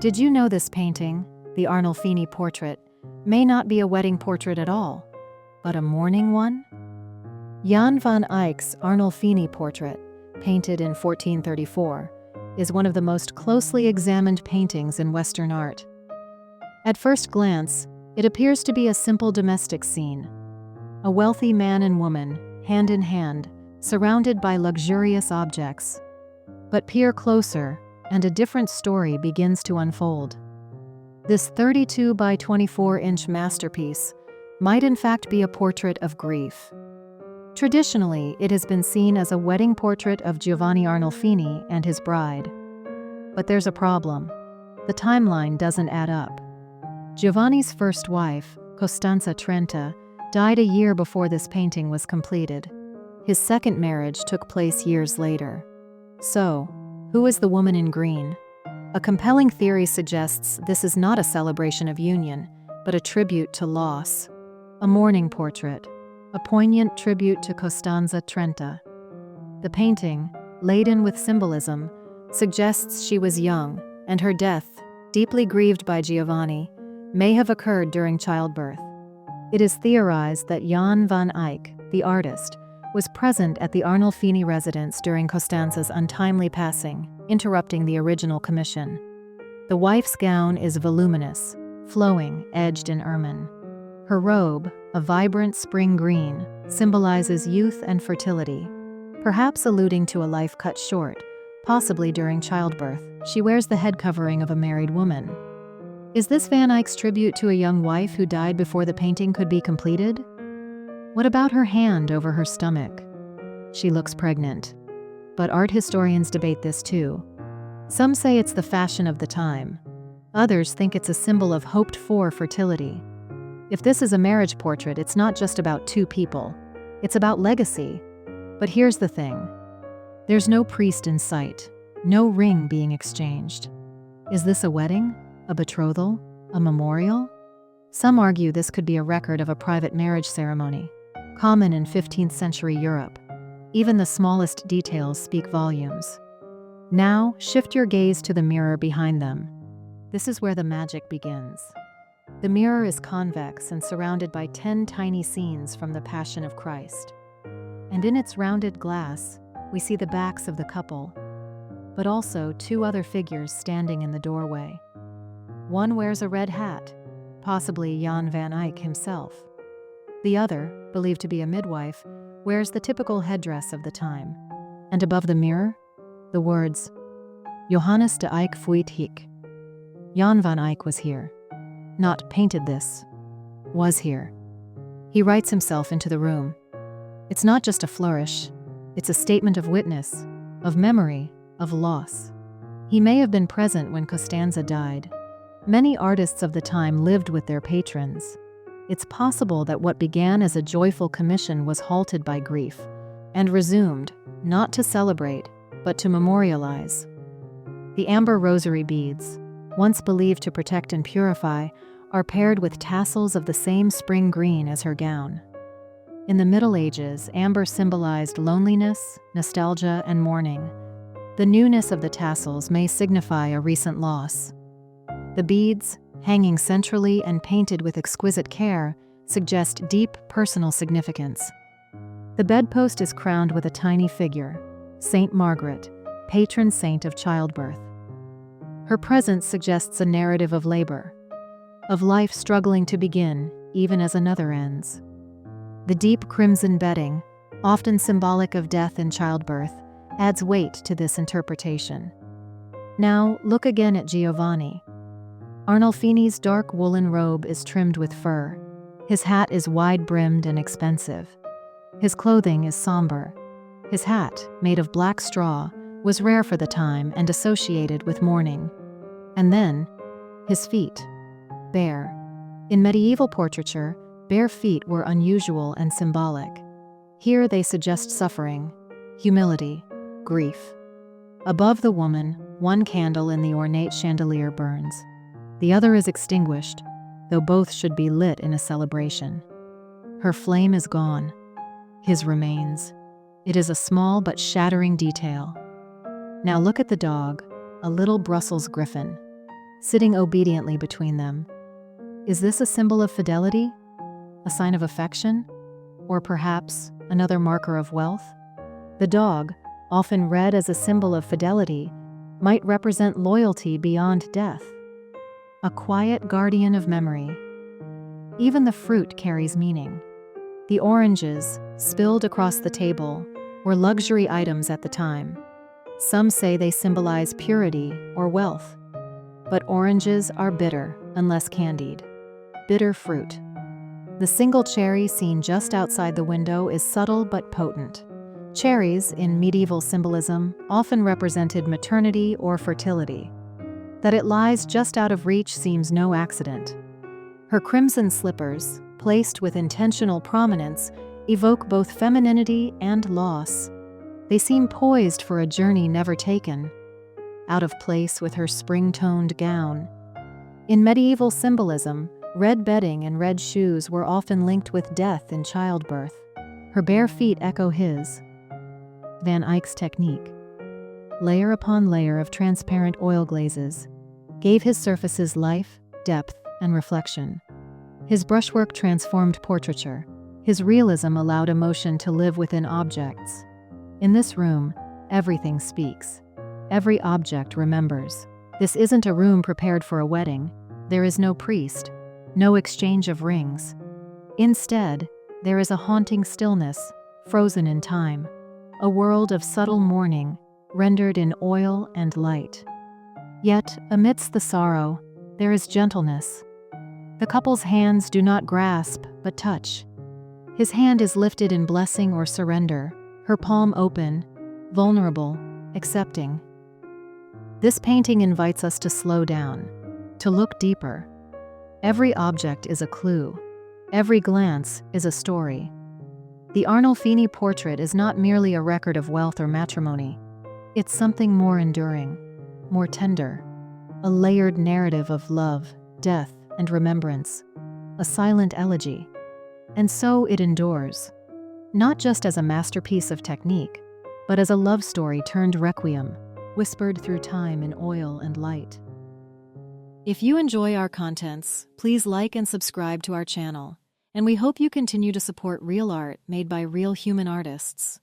Did you know this painting, the Arnolfini Portrait, may not be a wedding portrait at all, but a mourning one? Jan van Eyck's Arnolfini Portrait, painted in 1434, is one of the most closely examined paintings in Western art. At first glance, it appears to be a simple domestic scene. A wealthy man and woman, hand in hand, surrounded by luxurious objects. But peer closer, and a different story begins to unfold. This 32 by 24-inch masterpiece might in fact be a portrait of grief. Traditionally, it has been seen as a wedding portrait of Giovanni Arnolfini and his bride. But there's a problem. The timeline doesn't add up. Giovanni's first wife, Costanza Trenta, died a year before this painting was completed. His second marriage took place years later. So, who is the woman in green? A compelling theory suggests this is not a celebration of union, but a tribute to loss. A mourning portrait, a poignant tribute to Costanza Trenta. The painting, laden with symbolism, suggests she was young, and her death, deeply grieved by Giovanni, may have occurred during childbirth. It is theorized that Jan van Eyck, the artist, was present at the Arnolfini residence during Costanza's untimely passing, interrupting the original commission. The wife's gown is voluminous, flowing, edged in ermine. Her robe, a vibrant spring green, symbolizes youth and fertility, perhaps alluding to a life cut short, possibly during childbirth. She wears the head covering of a married woman. Is this Van Eyck's tribute to a young wife who died before the painting could be completed? What about her hand over her stomach? She looks pregnant. But art historians debate this too. Some say it's the fashion of the time. Others think it's a symbol of hoped-for fertility. If this is a marriage portrait, it's not just about two people. It's about legacy. But here's the thing. There's no priest in sight, no ring being exchanged. Is this a wedding? A betrothal? A memorial? Some argue this could be a record of a private marriage ceremony, common in 15th century Europe. Even the smallest details speak volumes. Now, shift your gaze to the mirror behind them. This is where the magic begins. The mirror is convex and surrounded by 10 tiny scenes from the Passion of Christ. And in its rounded glass, we see the backs of the couple, but also two other figures standing in the doorway. One wears a red hat, possibly Jan van Eyck himself. The other, believed to be a midwife, wears the typical headdress of the time. And above the mirror, the words, Johannes de Eyck fuit hic. Jan van Eyck was here. Not painted this. Was here. He writes himself into the room. It's not just a flourish. It's a statement of witness, of memory, of loss. He may have been present when Costanza died. Many artists of the time lived with their patrons. It's possible that what began as a joyful commission was halted by grief and resumed, not to celebrate, but to memorialize. The amber rosary beads, once believed to protect and purify, are paired with tassels of the same spring green as her gown. In the Middle Ages, amber symbolized loneliness, nostalgia, and mourning. The newness of the tassels may signify a recent loss. The beads, hanging centrally and painted with exquisite care, suggest deep personal significance. The bedpost is crowned with a tiny figure, Saint Margaret, patron saint of childbirth. Her presence suggests a narrative of labor, of life struggling to begin, even as another ends. The deep crimson bedding, often symbolic of death and childbirth, adds weight to this interpretation. Now, look again at Giovanni. Arnolfini's dark woolen robe is trimmed with fur. His hat is wide-brimmed and expensive. His clothing is somber. His hat, made of black straw, was rare for the time and associated with mourning. And then, his feet, bare. In medieval portraiture, bare feet were unusual and symbolic. Here they suggest suffering, humility, grief. Above the woman, one candle in the ornate chandelier burns. The other is extinguished, though both should be lit in a celebration. Her flame is gone. His remains. It is a small but shattering detail. Now look at the dog, a little Brussels griffon. sitting obediently between them. Is this a symbol of fidelity? A sign of affection? Or perhaps another marker of wealth? The dog, often read as a symbol of fidelity, might represent loyalty beyond death. A quiet guardian of memory. Even the fruit carries meaning. The oranges, spilled across the table, were luxury items at the time. Some say they symbolize purity or wealth. But oranges are bitter unless candied. Bitter fruit. The single cherry seen just outside the window is subtle but potent. Cherries, in medieval symbolism, often represented maternity or fertility. That it lies just out of reach seems no accident. Her crimson slippers, placed with intentional prominence, evoke both femininity and loss. They seem poised for a journey never taken. Out of place with her spring-toned gown. In medieval symbolism, red bedding and red shoes were often linked with death in childbirth. Her bare feet echo his. Van Eyck's technique, layer upon layer of transparent oil glazes, gave his surfaces life, depth, and reflection. His brushwork transformed portraiture. His realism allowed emotion to live within objects. In this room, everything speaks. Every object remembers. This isn't a room prepared for a wedding. There is no priest, no exchange of rings. Instead, there is a haunting stillness, frozen in time. A world of subtle mourning, rendered in oil and light. Yet, amidst the sorrow, there is gentleness. The couple's hands do not grasp, but touch. His hand is lifted in blessing or surrender, her palm open, vulnerable, accepting. This painting invites us to slow down, to look deeper. Every object is a clue. Every glance is a story. The Arnolfini Portrait is not merely a record of wealth or matrimony. It's something more enduring, more tender, a layered narrative of love, death, and remembrance, a silent elegy. And so it endures, not just as a masterpiece of technique, but as a love story turned requiem, whispered through time in oil and light. If you enjoy our contents, please like and subscribe to our channel, and we hope you continue to support real art made by real human artists.